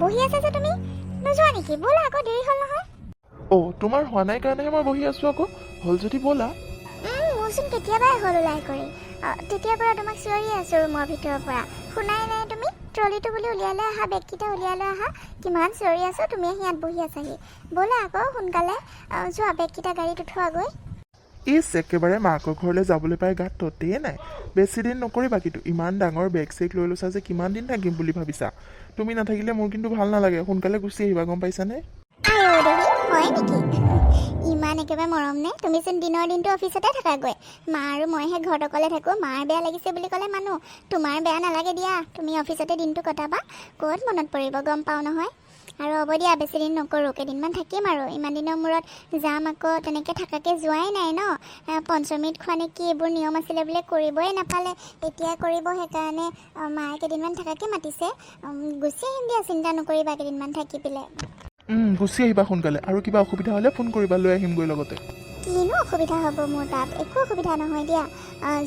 বহি আছা যে তুমি নোযোৱা নেকি? ব'লা আকৌ, দেৰি হ'ল নহয়। তোমাৰ হোৱা নাই কাৰণেহে মই বহি আছোঁ আকৌ। হ'ল যদি ব'লা। মোৰচোন কেতিয়াবাই হ'ল ওলাই কৰি। তেতিয়াৰ পৰা তোমাক চিঞৰি আছোঁ ৰুমৰ ভিতৰৰ পৰা, শুনাই নাই তুমি। ট্ৰলিটো বুলি উলিয়াই লৈ আহা, বেগকেইটা উলিয়াই লৈ আহা। কিমান চিঞৰি আছোঁ, তুমি আহি ইয়াত বহি আছাহি। ব'লা আকৌ সোনকালে, যোৱা বেগকেইটা গাড়ীত উঠোৱাগৈ। একেবাৰে মাকৰ ঘৰলৈ যাবলৈ পাই গাত ততেই নাই। বেছি দিন নকৰিবা কিন্তু। ইমান ডাঙৰ বেগ চেগ লৈ লৈছা যে কিমান দিন থাকিম বুলি ভাবিছা? তুমি নাথাকিলে মোৰ কিন্তু ভাল নালাগে। সোনকালে গুচি আহিবা, গম পাইছানে? দেহি হয় নেকি? ইমান একেবাৰে মৰম নে? তুমিচোন দিনৰ দিনটো অফিচতে থাকাগৈ। মা আৰু মইহে ঘৰত অকলে থাকোঁ। মাৰ বেয়া লাগিছে বুলি ক'লে মানুহ, তোমাৰ বেয়া নালাগে দিয়া। তুমি অফিচতে দিনটো কটাবা, ক'ত মনত পৰিব গম পাওঁ নহয়। আৰু হ'ব দিয়া, বেছি দিন নকৰোঁ, কেইদিনমান থাকিম আৰু। ইমান দিনৰ মূৰত যাম আকৌ, তেনেকৈ থাকাকৈ যোৱাই নাই ন। পঞ্চমৃত খোৱা নে কি এইবোৰ নিয়ম আছিলে বোলে, কৰিবই নাপালে, এতিয়া কৰিব। সেইকাৰণে মায়ে কেইদিনমান থাকাকৈ মাতিছে। গুচি আহিম দিয়া, চিন্তা নকৰিবা, কেইদিনমান থাকি পেলাই। গুচি আহিবা সোনকালে। আৰু কিবা অসুবিধা হ'লে ফোন কৰিবা, লৈ আহিমগৈ লগতে। কিনো অসুবিধা হ'ব মোৰ তাত? একো অসুবিধা নহয় দিয়া।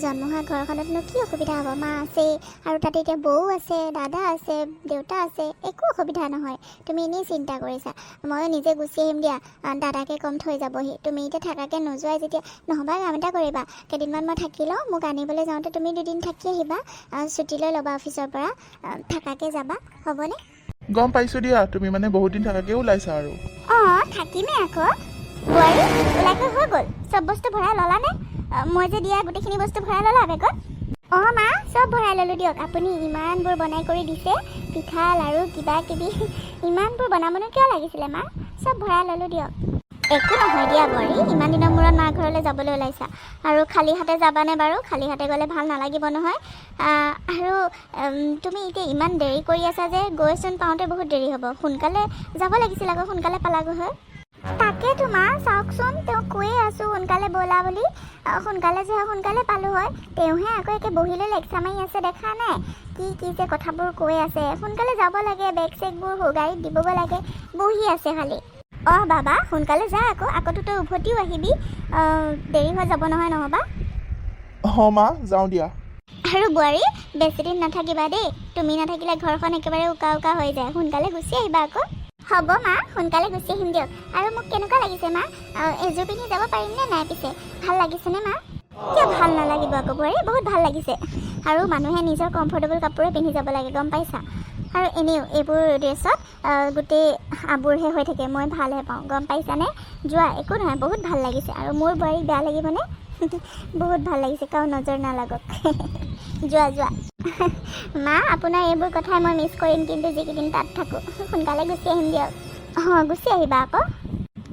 জন্ম হোৱা ঘৰখনতনো কি অসুবিধা হ'ব? মা আছেই, আৰু তাতে এতিয়া বৌ আছে, দাদা আছে, দেউতা আছে, একো অসুবিধা নহয়। তুমি এনেই চিন্তা কৰিছা। মই নিজে গুচি আহিম দিয়া, দাদাকে কম থৈ যাবহি। তুমি এতিয়া থাকাকৈ নোযোৱাই যেতিয়া, নহ'বা কাম এটা কৰিবা, কেইদিনমান মই থাকি লওঁ, মোক আনিবলৈ যাওঁতে তুমি দুদিন থাকি আহিবা। ছুটী লৈ ল'বা অফিচৰ পৰা, থাকাকৈ যাবা, হ'বনে? গম পাইছোঁ দিয়া, তুমি মানে বহুত দিন থাকাকৈ ওলাইছা আৰু। থাকিমেই আকৌ। বোৱাৰী ওলাইকৈ হৈ গ'ল, চব বস্তু ভৰাই ল'লানে? মই যে দিয়া গোটেইখিনি বস্তু ভৰাই ল'লা বেগত? মা, চব ভৰাই ল'লোঁ দিয়ক। আপুনি ইমানবোৰ বনাই কৰি দিছে, পিঠা লাৰু কিবা কিবি, ইমানবোৰ বনাবনো কিয় লাগিছিলে মা? চব ভৰাই ল'লোঁ দিয়ক। একো নহয় দিয়া বোৱাৰী, ইমান দিনৰ মূৰত মাৰ ঘৰলৈ যাবলৈ ওলাইছা, আৰু খালী হাতে যাবানে বাৰু? খালী হাতে গ'লে ভাল নালাগিব নহয়। আৰু তুমি এতিয়া ইমান দেৰি কৰি আছা যে, গৈচোন পাওঁতে বহুত দেৰি হ'ব। সোনকালে যাব লাগিছিল আকৌ, সোনকালে পালাগৈ হয়। তাকেতো মা, চাওকচোন, তেওঁ কৈয়ে আছোঁ সোনকালে ব'লা বুলি। সোনকালে যোৱা, সোনকালে পালোঁ হয়। তেওঁহে আকৌ একে বহিলৈ লেকচা মাৰি আছে, দেখা নাই? কি যে কথাবোৰ কৈ আছে। সোনকালে যাব লাগে, বেগ চেগবোৰ গাড়ীত দিবগৈ লাগে, বহি আছে খালি। বাবা, সোনকালে যা আকৌতো তই উভতিও আহিবি, দেৰি হৈ যাব নহয় নহ'বা। মা, যাওঁ দিয়া। আৰু বোৱাৰী, বেছিদিন নাথাকিবা দেই। তুমি নাথাকিলে ঘৰখন একেবাৰে উকা উকা হৈ যায়। সোনকালে গুচি আহিবা আকৌ। হ'ব মা, সোনকালে গুচি আহিম দিয়ক। আৰু মোক কেনেকুৱা লাগিছে মা? এযোৰ পিন্ধি যাব পাৰিমনে নাই পিছে? ভাল লাগিছেনে মা? কিয় ভাল নালাগিব আকৌ বোৱাৰী? বহুত ভাল লাগিছে। আৰু মানুহে নিজৰ কমফৰ্টেবল কাপোৰে পিন্ধি যাব লাগে, গম পাইছা? আৰু এনেও এইবোৰ ড্ৰেছত গোটেই আবোৰহে হৈ থাকে, মই ভালহে পাওঁ, গম পাইছানে? যোৱা, একো নহয়, বহুত ভাল লাগিছে। আৰু মোৰ বোৱাৰীক বেয়া লাগিবনে? বহুত ভাল লাগিছে, কাৰো নজৰ নালাগক। যোৱা। মা, আপোনাৰ এইবোৰ কথাই মই মিছ কৰিম কিন্তু যিকেইদিন তাত থাকোঁ। সোনকালে গুচি আহিম দিয়ক। গুচি আহিবা আকৌ।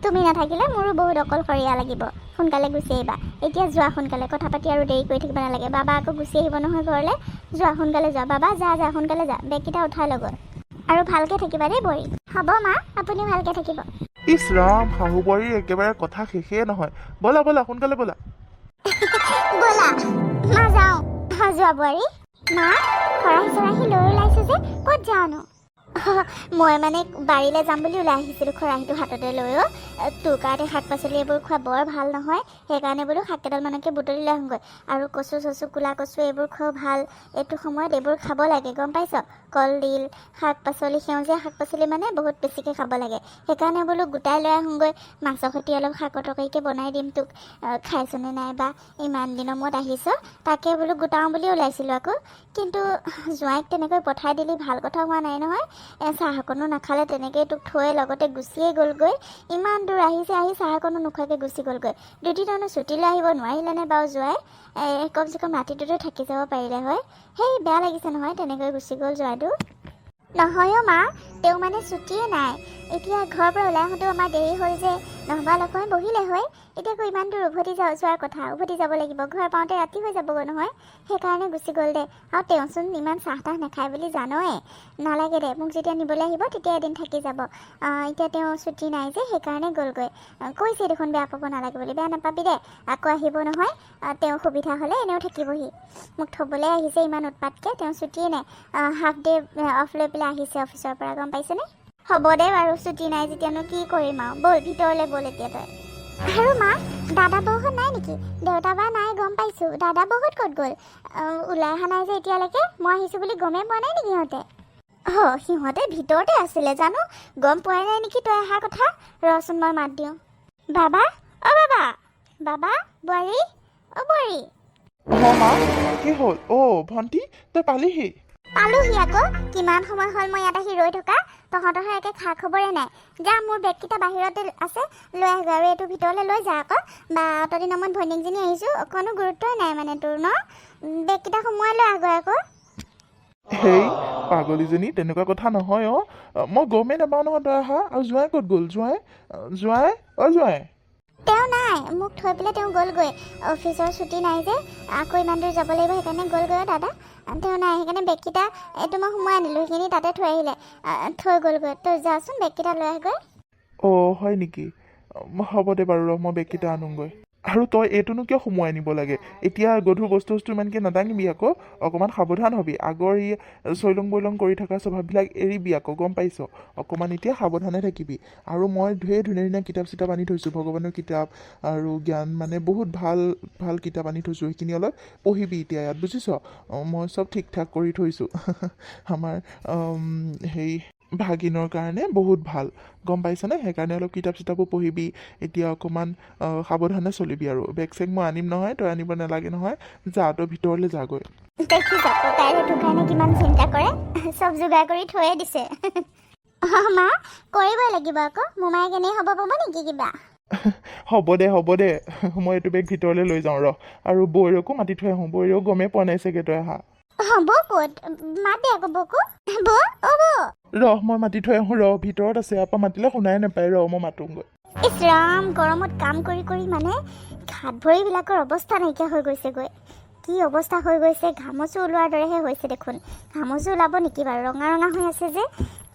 তুমি নাথাকিলে মোৰো বহুত অকলশৰীয়া লাগিব। সোনকালে গুচি আহিবা। এতিয়া যোৱা সোনকালে, কথা পাতি আৰু দেৰি কৰি থাকিব নালাগে। বাবা আকৌ গুচি আহিব নহয় ঘৰলৈ। যোৱা, সোনকালে যোৱা। বাবা যা, সোনকালে যা, বেগকেইটা উঠাই ল'ব। আৰু ভালকৈ থাকিবা দেই বোৱাৰী। হ'ব মা, আপুনি ভালকৈ থাকিব। ইছ ৰাম, শাহু বোৱাৰীৰ একেবাৰে কথা শেষেই নহয়। ব'লা সোনকালে ব'লা। ব'লা মা, যাওঁ। যোৱা বোৱাৰী। মা, খৰাহী লৈ ওলাইছোঁ যে, ক'ত যাওঁনো? মই মানে বাৰীলৈ যাম বুলি ওলাই আহিছিলোঁ, খৰাহীটো হাততে লৈ। তোৰ কাৰণে শাক পাচলি এইবোৰ খোৱা বৰ ভাল নহয়, সেইকাৰণে বোলো শাক কেইডালমানকে বুটলি লৈ আহোঁগৈ। আৰু কচু ক'লা কচু এইবোৰ খোৱাও ভাল। এইটো সময়ত এইবোৰ খাব লাগে, গম পাইছ? কলডিল, শাক পাচলি, সেউজীয়া শাক পাচলি মানে বহুত বেছিকৈ খাব লাগে। সেইকাৰণে বোলো গোটাই লৈ আহোঁগৈ। মাছৰ সৈতে অলপ শাকৰ তৰকাৰীকে বনাই দিম তোক, খাইছনে নাই বা? ইমান দিনৰ মূৰত আহিছ, তাকে বোলো গোটাওঁ বুলি ওলাইছিলোঁ আকৌ। কিন্তু জোঁৱাইক তেনেকৈ পঠাই দিলি, ভাল কথা হোৱা নাই নহয়। চাহ অকণো নাখালে, তেনেকৈ তোক থৈ লগতে গুচিয়ে গ'লগৈ। ইমান দূৰ আহিছে, আহি চাহ অকণো নোখোৱাকৈ গুচি গ'লগৈ। দুদিননো ছুটীলৈ আহিব নোৱাৰিলেনে বাৰু জোঁৱাই? কমচে কম ৰাতিটোতো থাকি যাব পাৰিলে হয়। সেই বেয়া লাগিছে নহয়, তেনেকৈ গুচি গ'ল জোঁৱাইটো। নহয় মা, তেওঁ মানে ছুটিয়ে নাই। এতিয়া ঘৰৰ পৰা ওলাই আহোঁতেও আমাৰ দেৰি হ'ল যে, নহ'বা অলপমান বহিলে হয়। এতিয়া আকৌ ইমান দূৰ উভতি যোৱাৰ কথা, উভতি যাব লাগিব। ঘৰ পাওঁতে ৰাতি হৈ যাবগৈ নহয়, সেইকাৰণে গুচি গ'ল দে। আৰু তেওঁচোন ইমান চাহ তাহ নাখায় বুলি জানয়ে। নালাগে দে, মোক যেতিয়া নিবলৈ আহিব তেতিয়া এদিন থাকি যাব। এতিয়া তেওঁ ছুটি নাই যে, সেইকাৰণে গ'লগৈ। কৈছে দেখোন বেয়া পাব নালাগে বুলি। বেয়া নাপাবি দে, আকৌ আহিব নহয়। তেওঁ সুবিধা হ'লে এনেও থাকিবহি। মোক থ'বলৈ আহিছে ইমান উৎপাতকৈ, তেওঁ ছুটিয়ে নাই। হাফ ডে অফ লৈ পেলাই আহিছে অফিচৰ পৰা, গম পাইছেনে? হ'ব দে বাৰু, ছুটি নাই যেতিয়ানো কি কৰিম আৰু। ব'ল ভিতৰলৈ ব'ল এতিয়া তই। আৰু মা, দাদা বৌহঁত নাই নেকি? দেউতা বা নাই গম পাইছোঁ, দাদা বৌহঁত ক'ত গ'ল? ওলাই অহা নাই যে এতিয়ালৈকে? মই আহিছোঁ বুলি গমেই পোৱা নাই নেকি সিহঁতে? সিহঁতে ভিতৰতে আছিলে জানো গম পোৱাই নাই নেকি তই অহাৰ কথা ৰচোন মই মাত দিওঁ বাবা অ বাবা বাবা বোৱাৰী অ বোৱাৰী মা কি হ'ল ভণ্টি তই পালিহি পালোহি আকৌ কিমান সময় হ'ল মই ইয়াত আহি ৰৈ থকা তহঁতৰহে একে খা খবৰে নাই যা মোৰ বেগকেইটা বাহিৰতে আছে লৈ আহগৈ আৰু এইটো ভিতৰলৈ লৈ যা আকৌ বা অতদিনৰ মূৰত ভৈনীকজনী আহিছোঁ অকণো গুৰুত্বই নাই মানে তোৰ ন বেগকেইটা সোমোৱাই লৈ আহগৈ আকৌ হেই পাগলীজনী তেনেকুৱা কথা নহয় মই গমেই নাপাওঁ নহয় তই অহা আৰু জোঁৱাই ক'ত গ'ল জোঁৱাই তেওঁ নাই মোক থৈ পেলাই তেওঁ গ'লগৈ অফিচৰ ছুটি নাই যে আকৌ ইমান দূৰ যাব লাগিব সেইকাৰণে গ'লগৈ দাদা তেওঁ নাই সেইকাৰণে বেগকেইটা এইটো মই সোমোৱাই আনিলোঁ সেইখিনি তাতে থৈ আহিলে থৈ গ'লগৈ তই যাচোন বেগকেইটা লৈ আহগৈ হয় নেকি হ'ব দে বাৰু ৰ মই বেগকেইটা আনোগৈ আৰু তই এইটোনো কিয় সোমোৱাই নিব লাগে এতিয়া গধুৰ বস্তু ইমানকৈ নাদাঙিবি আকৌ অকণমান সাৱধান হবি আগৰ ই চৈলং বৈলং কৰি থকা স্বভাৱবিলাক এৰিবি আকৌ গম পাইছ অকণমান এতিয়া সাৱধানে থাকিবি আৰু মই ধুনীয়া ধুনীয়া কিতাপ চিতাপ আনি থৈছোঁ ভগৱানৰ কিতাপ আৰু জ্ঞান মানে বহুত ভাল ভাল কিতাপ আনি থৈছোঁ সেইখিনি অলপ পঢ়িবি এতিয়া ইয়াত বুজিছ মই চব ঠিক ঠাক কৰি থৈছোঁ আমাৰ হেৰি ভাগিনৰ কাৰণে বহুত ভাল গম পাইছনে সেইকাৰণে অলপ কিতাপ চিতাপো পঢ়িবি এতিয়া অকণমান সাৱধানে চলিবি আৰু বেগ চেগ মই আনিম নহয় তই আনিব নালাগে নহয় যা তই ভিতৰলৈ যাগৈ দেখি যাব তাই সেইটো কাৰণে কিমান চিন্তা কৰে চব যোগাৰ কৰি থৈয়ে দিছে মা কৰিবই লাগিব আকৌ মোমায়েক এনেই হ'ব পাব নেকি কিবা হ'ব দে মই এইটো বেগ ভিতৰলৈ লৈ যাওঁ আৰু বৌৰকো মাতি থৈ আহোঁ বৌৰেও গমেই পোৱা নাই চাগে তই আহা বৌ ক'ত মাত দে আকৌ বৌকো বৌ মই মাতি থৈ আহোঁ ভিতৰত আছে ইয়াৰ পৰা মাতিলে শুনাই নাপায় মই মাতোগৈ ইছ ৰাম গৰমত কাম কৰি কৰি মানে হাত ভৰিবিলাকৰ অৱস্থা নাইকিয়া হৈ গৈছেগৈ কি অৱস্থা হৈ গৈছে ঘামচো ওলোৱাৰ দৰেহে হৈছে দেখোন ঘামচো ওলাব নেকি বাৰু ৰঙা ৰঙা হৈ আছে যে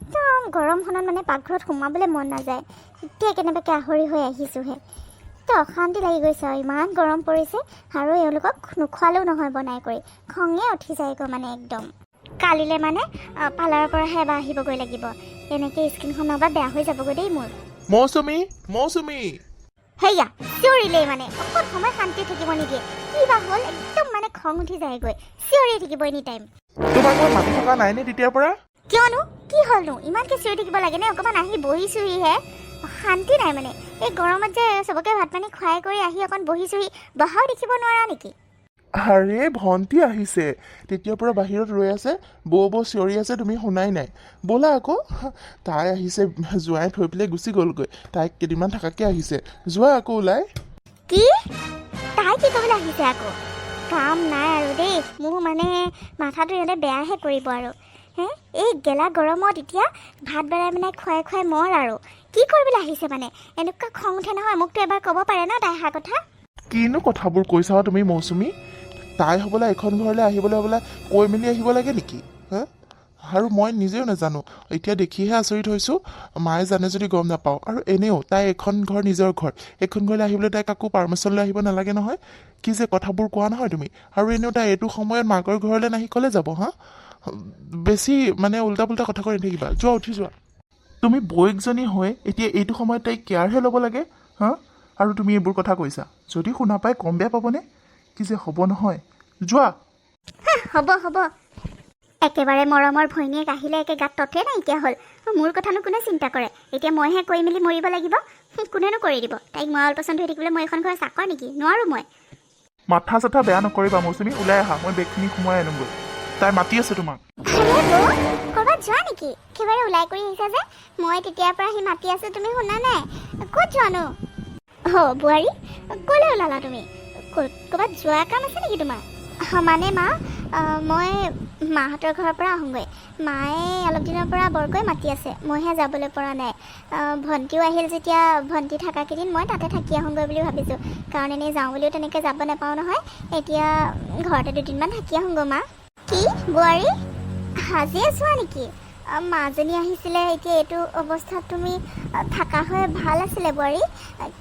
একদম গৰমখনত মানে পাকঘৰত সোমাবলৈ মন নাযায় এতিয়া কেনেবাকৈ আহৰি হৈ আহিছোঁহে তো অশান্তি লাগি গৈছে আৰু ইমান গৰম পৰিছে আৰু এওঁলোকক নোখোৱালেও নহয় বনাই কৰি খঙে উঠি যায়গৈ মানে একদম কালিলৈ মানে পাৰ্লাৰৰ পৰাহে এবাৰ আহিবগৈ লাগিব এনেকৈ স্কিনখন নহবা বেয়া হৈ যাবগৈ দেই মোৰ মৌচুমী সেয়া চিঞৰিলেই মানে অকণ সময় শান্তি থাকিব নিদিয়ে কিবা হ'ল একদম মানে খং উঠি যায়গৈ চিঞৰিয়ে থাকিব এনি টাইম তোমাক মই মাতি থকা নাইনে তেতিয়াৰ পৰা কিয়নো কি হ'লনো ইমানকৈ চিঞৰি থাকিব লাগে নে অকণমান আহি বহিছোহিহে শান্তি নাই মানে এই গৰমত যে চবকে ভাত পানী খুৱাই কৰি আহি অকণ বহিছোহি বহাও দেখিব নোৱাৰা নেকি আৰে ভণ্টি আহিছে তেতিয়াৰ পৰা বাহিৰত ৰৈ আছে বৌ চিঞৰি আছে তুমি শুনাই নাই ব'লা আকৌ তাই আহিছে জোঁৱাই থৈ পেলাই গুচি গ'লগৈ তাইক কেইদিনমান থকাকৈ আহিছে যোৱা আকৌ ওলাই কি তাই কি ক'বলৈ আহিছে আকৌ কাম নাই আৰু দেই মোৰ মানে মাথাটো ইহঁতে বেয়াহে কৰিব আৰু এই গেলা গৰমত এতিয়া ভাত বেলাই মানে খুৱাই মৰ আৰু কি কৰিবলৈ আহিছে মানে এনেকুৱা খং উঠে নহয় মোকতো এবাৰ ক'ব পাৰে ন তাই অহা কথা কিনো কথাবোৰ কৈছা তুমি মৌচুমী তাই হ'বলৈ এখন ঘৰলৈ আহিবলৈ হ'বলৈ কৈ মেলি আহিব লাগে নেকি আৰু মই নিজেও নাজানো এতিয়া দেখিহে আচৰিত হৈছোঁ মায়ে জানে যদি গম নাপাওঁ আৰু এনেও তাই এখন ঘৰ নিজৰ ঘৰ এইখন ঘৰলৈ আহিবলৈ তাই কাকো পাৰ্মিশ্যন লৈ আহিব নালাগে নহয় কি যে কথাবোৰ কোৱা নহয় তুমি আৰু এনেও তাই এইটো সময়ত মাকৰ ঘৰলৈ নাহি ক'লে যাব বেছি মানে উল্টা পুল্টা কথা কৈ নাথাকিবা যোৱা উঠি যোৱা তুমি বৌয়েকজনী হৈ এতিয়া এইটো সময়ত তাইক কেয়াৰহে ল'ব লাগে আৰু তুমি এইবোৰ কথা কৈছা যদি শুনা পাই কম বেয়া পাবনে কি যে হ'ব নহয় যোৱা হ'ব একেবাৰে মৰমৰ ভৈনীয়েক আহিলে একে গাত ততে নাইকিয়া হ'ল মোৰ কথানো কোনে চিন্তা কৰে এতিয়া মইহে কৈ মেলি মৰিব লাগিব কোনেনো কৰি দিব তাইক মই অলপচন্দ হৈ থাকিবলৈ মই এখন ঘৰ চাকৰ নেকি নোৱাৰোঁ মই মাথা চাথা বেয়া নকৰিবা মৌচুমী ওলাই আহা মই বেগখিনি সোমোৱাই আনোগৈ তাই মাতি আছে তোমাক ক'ৰবাত যোৱা নেকি একেবাৰে ওলাই কৰি আহিছা যে মই তেতিয়াৰ পৰা আহি মাতি আছোঁ তুমি শুনা নাই ক'ত যোৱানো বোৱাৰী ক'লৈ ওলালা তুমি ক'ৰবাত যোৱা কাম আছে নেকি তোমাৰ মানে মা মই মাহঁতৰ ঘৰৰ পৰা আহোঁগৈ মায়ে অলপ দিনৰ পৰা বৰকৈ মাতি আছে মইহে যাবলৈ পৰা নাই ভণ্টিও আহিল যেতিয়া ভণ্টি থকাকেইদিন মই তাতে থাকি আহোঁগৈ বুলি ভাবিছোঁ কাৰণ এনেই যাওঁ বুলিও তেনেকৈ যাব নাপাওঁ নহয় এতিয়া ঘৰতে দুদিনমান থাকি আহোঁগৈ মা কি বোৱাৰী সাজিয়ে চোৱা নেকি মাজনী আহিছিলে এতিয়া এইটো অৱস্থাত তুমি থাকা হৈ ভাল আছিলে বোৱাৰী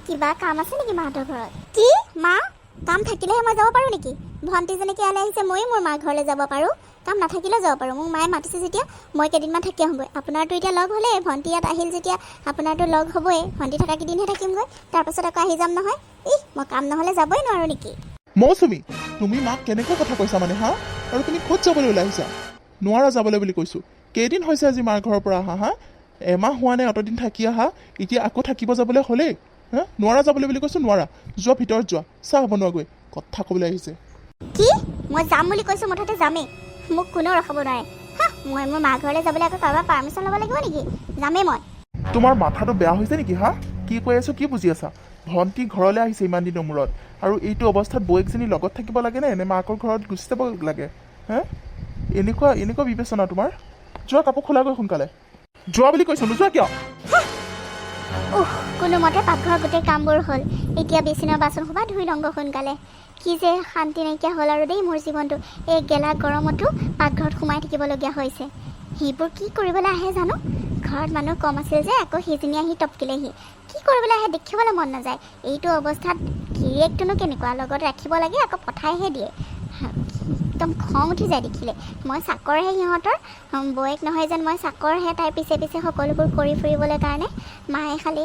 কিবা কাম আছে নেকি মাহঁতৰ ঘৰত কি মা কাম থাকিলেহে মই যাব পাৰোঁ নেকি ভণ্টি যেনেকৈ ইয়ালৈ আহিছে ময়ো মোৰ মাৰ ঘৰলৈ যাব পাৰোঁ কাম নাথাকিলেও যাব পাৰোঁ মোক মায়ে মাতিছে যেতিয়া মই কেইদিনমান থাকি আহোঁগৈ আপোনাৰতো এতিয়া লগ হ'লেই ভণ্টি ইয়াত আহিল যেতিয়া আপোনাৰতো লগ হ'বই ভণ্টি থকা কেইদিনহে থাকিমগৈ তাৰপাছত আকৌ আহি যাম নহয় মই কাম নহ'লে যাবই নোৱাৰোঁ নেকি মৌচুমী তুমি মাক কেনেকৈ কথা কৈছা মানে আৰু তুমি ক'ত যাবলৈ ওলাই আহিছা নোৱাৰা যাবলৈ বুলি কৈছোঁ কেইদিন হৈছে আজি মাৰ ঘৰৰ পৰা অহা? হা, এমাহ হোৱা নাই অতদিন থাকি আহা, এতিয়া আকৌ থাকিব যাবলৈ হ'লেই। হা, নোৱাৰা যাবলৈ বুলি কৈছোঁ, নোৱাৰা। যোৱা ভিতৰত যোৱা, চাহ বনোৱাগৈ। কথা ক'বলৈ আহিছে। কি? মই যাম বুলি কৈছোঁ, মুঠতে যামেই। মোক কোনেও ৰখাব নোৱাৰে। হা, মই মোৰ মা ঘৰলৈ যাবলৈ আকৌ কাৰোবাৰ পাৰ্মিশ্যন ল'ব লাগিব নেকি? যামেই মই। তোমাৰ মাথাটো বেয়া হৈছে নেকি? হা, কি কৈ আছোঁ, কি বুজি আছা? ভণ্টি ঘৰলৈ আহিছে ইমান দিনৰ মূৰত, আৰু এইটো অৱস্থাত বৌয়েকজনী লগত থাকিব লাগেনে, নে মাকৰ ঘৰত গুচি যাব লাগে? হে, এনেকুৱা বিবেচনা তোমাৰ? যোৱা, কাপোৰ খোলাগৈ সোনকালে। যোৱা বুলি কৈছোঁ, নোযোৱা কিয়? কোনোমতে পাকঘৰৰ গোটেই কামবোৰ হ'ল। এতিয়া বেচিনৰ বাচন সোপা ধুই লওঁগৈ সোনকালে। কি যে শান্তি নাইকিয়া হ'ল আৰু দেই মোৰ জীৱনটো। এই গেলা গৰমতো পাকঘৰত সোমাই থাকিবলগীয়া হৈছে। সেইবোৰ কি কৰিবলৈ আহে জানো? ঘৰত মানুহ কম আছিল যে আকৌ সেইজনী আহি টপকিলেহি। কি কৰিবলৈ আহে দেখিবলৈ মন নাযায়। এইটো অৱস্থাত গিৰিয়েকটোনো কেনেকুৱা, লগত ৰাখিব লাগে আকৌ পঠাইহে দিয়ে। একদম খং উঠি যায় দেখিলে। মই চাকৰহে সিহঁতৰ, বৌয়েক নহয় যেন মই চাকৰহে, তাইৰ পিছে পিছে সকলোবোৰ কৰি ফুৰিবলৈ কাৰণে। মায়ে খালি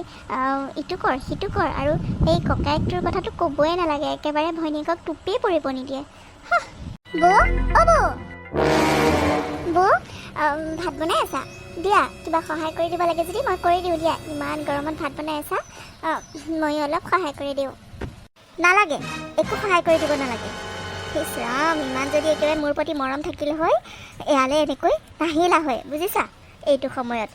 ইটো কৰ সিটো কৰ, আৰু এই ককায়েকটোৰ কথাটো ক'বই নালাগে, একেবাৰে ভৈনীয়েকক টুপেই পৰিব নিদিয়ে। বৌ, অ' বৌ, বৌ, ভাত বনাই আছা? দিয়া, কিবা সহায় কৰি দিব লাগে যদি মই কৰি দিওঁ দিয়া। ইমান গৰমত ভাত বনাই আছা, ময়ো অলপ সহায় কৰি দিওঁ। নালাগে, একো সহায় কৰি দিব নালাগে। ইছ ৰাম, ইমান যদি একেবাৰে মোৰ প্ৰতি মৰম থাকিল হয়, এয়ালে এনেকৈ নাহিলা হয়, বুজিছা? এইটো সময়ত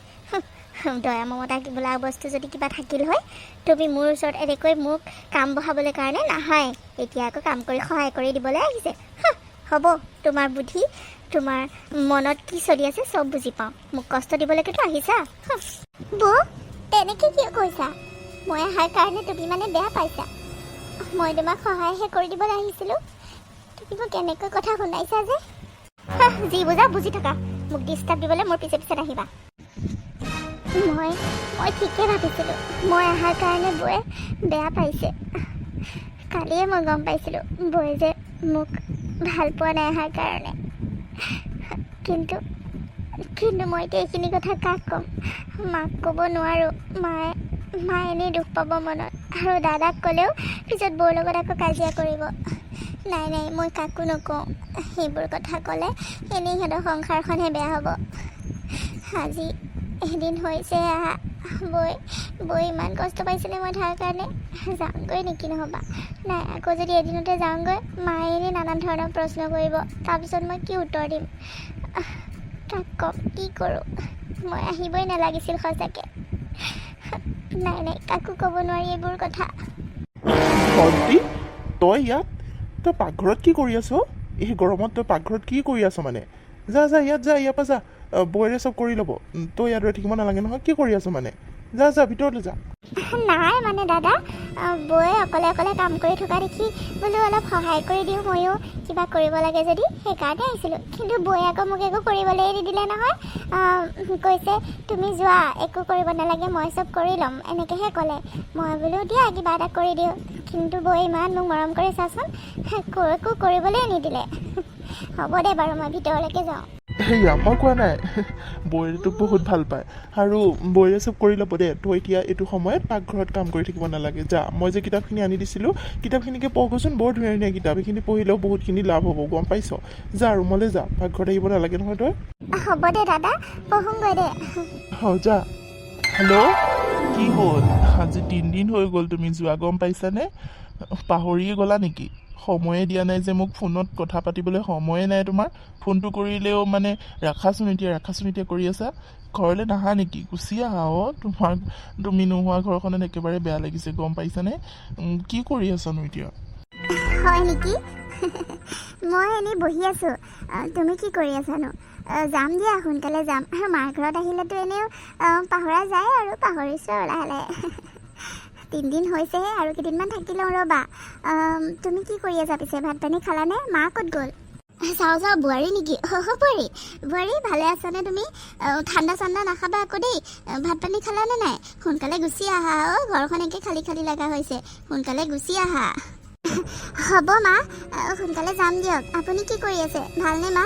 দয়া মমতা বোলা বস্তু যদি কিবা থাকিল হয়, তুমি মোৰ ওচৰত এনেকৈ মোক কাম বঢ়াবলৈ কাৰণে নাহাই, এতিয়া আকৌ কাম কৰি সহায় কৰি দিবলৈ আহিছে। হ'ব, তোমাৰ বুদ্ধি, তোমাৰ মনত কি চলি আছে চব বুজি পাওঁ। মোক কষ্ট দিবলৈকেতো আহিছা। বৌ, তেনেকৈ কিয় কৈছা? মই অহাৰ কাৰণে তুমি মানে বেয়া পাইছা? মই তোমাক সহায়হে কৰি দিবলৈ আহিছিলোঁ, তুমি মোক কেনেকৈ কথা শুনাইছা যে? যি বুজা বুজি থকা, মোক ডিষ্টাৰ্ব দিবলৈ মোৰ পিছে পিছে নাহিবা। মই ঠিকে ভাবিছিলোঁ, মই অহাৰ কাৰণে বৌয়ে বেয়া পাইছে। কালিয়ে মই গম পাইছিলোঁ বৌয়ে যে মোক ভাল পোৱা নাই অহাৰ কাৰণে। কিন্তু মই এতিয়া এইখিনি কথা কাক ক'ম? মাক ক'ব নোৱাৰোঁ। মায়ে এনেই দুখ পাব মনত, আৰু দাদাক ক'লেও পিছত বৌৰ লগত আকৌ কাজিয়া কৰিব। নাই, মই কাকো নকওঁ। সেইবোৰ কথা ক'লে এনেই সিহঁতৰ সংসাৰখনহে বেয়া হ'ব। আজি এদিন হৈছে আহা, বৌ ইমান কষ্ট পাইছিলে মই তাৰ কাৰণে। যাওঁগৈ নেকি নহ'বা? নাই, আকৌ যদি এদিনতে যাওঁগৈ, মায়ে এনেই নানান ধৰণৰ প্ৰশ্ন কৰিব। তাৰপিছত মই কি উত্তৰ দিম? তাক ক'ম, কি কৰোঁ? মই আহিবই নালাগিছিল সঁচাকৈ। নাই, কাকো ক'ব নোৱাৰি এইবোৰ কথা। ভণ্টি, তই তই পাকঘৰত কি কৰি আছ? এই গৰমত তই পাকঘৰত কি কৰি আছ মানে? যা ইয়াৰ পৰা যা, বৌৰে চব কৰি ল'ব। তই ইয়াত ৰৈ থাকিব নালাগে নহয়। কি কৰি আছ মানে? যা ভিতৰলৈ যা। নাই মানে দাদা, বৌয়ে অকলে কাম কৰি থকা দেখি বোলো অলপ সহায় কৰি দিওঁ ময়ো, কিবা কৰিব লাগে যদি, সেইকাৰণে আহিছিলোঁ। কিন্তু বৌয়ে আকৌ মোক একো কৰিবলৈ নিদিলে নহয়। কৈছে তুমি যোৱা, একো কৰিব নালাগে, মই চব কৰি ল'ম, এনেকৈহে ক'লে। মই বোলো দিয়া কিবা এটা কৰি দিওঁ, কিন্তু বৌয়ে ইমান মোক মৰম কৰি চাচোন, একো কৰিবলৈ নিদিলে। হ'ব দে বাৰু, মই ভিতৰলৈকে যাওঁ। সেয়া মই কোৱা নাই, বৌৰে তোক বহুত ভাল পায়, আৰু বৌৰে চব কৰি ল'ব দে। তই এতিয়া এইটো সময়ত পাকঘৰত কাম কৰি থাকিব নালাগে। যা, মই যে কিতাপখিনি আনি দিছিলোঁ, কিতাপখিনিকে পঢ়চোন। বৰ ধুনীয়া কিতাপ, এইখিনি পঢ়িলেও বহুতখিনি লাভ হ'ব, গম পাইছ? যা, ৰুমলৈ যা, পাকঘৰত আহিব নালাগে নহয় তই। হ'ব দে দাদা, পঢ়োঁগৈ দে। যা। হেল্ল', কি হ'ল? আজি 3 দিন হৈ গ'ল তুমি যোৱা, গম পাইছানে? পাহৰিয়ে গ'লা নেকি? সময়ে দিয়া নাই যে মোক, ফোনত কথা পাতিবলৈ সময়ে নাই তোমাৰ। ফোনটো কৰিলেও মানে ৰাখাচোন এতিয়া কৰি আছা। ঘৰলৈ নাহা নেকি? গুচি আহা। তুমি নোহোৱা ঘৰখনত একেবাৰে বেয়া লাগিছে, গম পাইছানে? কি কৰি আছানো এতিয়া? হয় নেকি? মই এনেই বহি আছোঁ। তুমি কি কৰি আছানো? যাম দিয়া, সোনকালে যাম। আৰু মাৰ ঘৰত আহিলেতো এনেও পাহৰা যায়, আৰু পাহৰিছোঁ আৰু লাহে লাহে। 3 দিন হৈছেহে, আৰু কেইদিনমান থাকি লওঁ ৰ'বা। তুমি কি কৰি আছা পিছে? ভাত পানী খালানে? মা ক'ত গ'ল? চাওঁ বোৱাৰী নেকি? বোৱাৰী ভালে আছানে তুমি? ঠাণ্ডা চাণ্ডা নাখাবা আকৌ দেই। ভাত পানী খালানে নাই? সোনকালে গুচি আহা। ঘৰখন একে খালী লগা হৈছে, সোনকালে গুচি আহা। হ'ব মা, সোনকালে যাম দিয়ক। আপুনি কি কৰি আছে? ভালনে মা?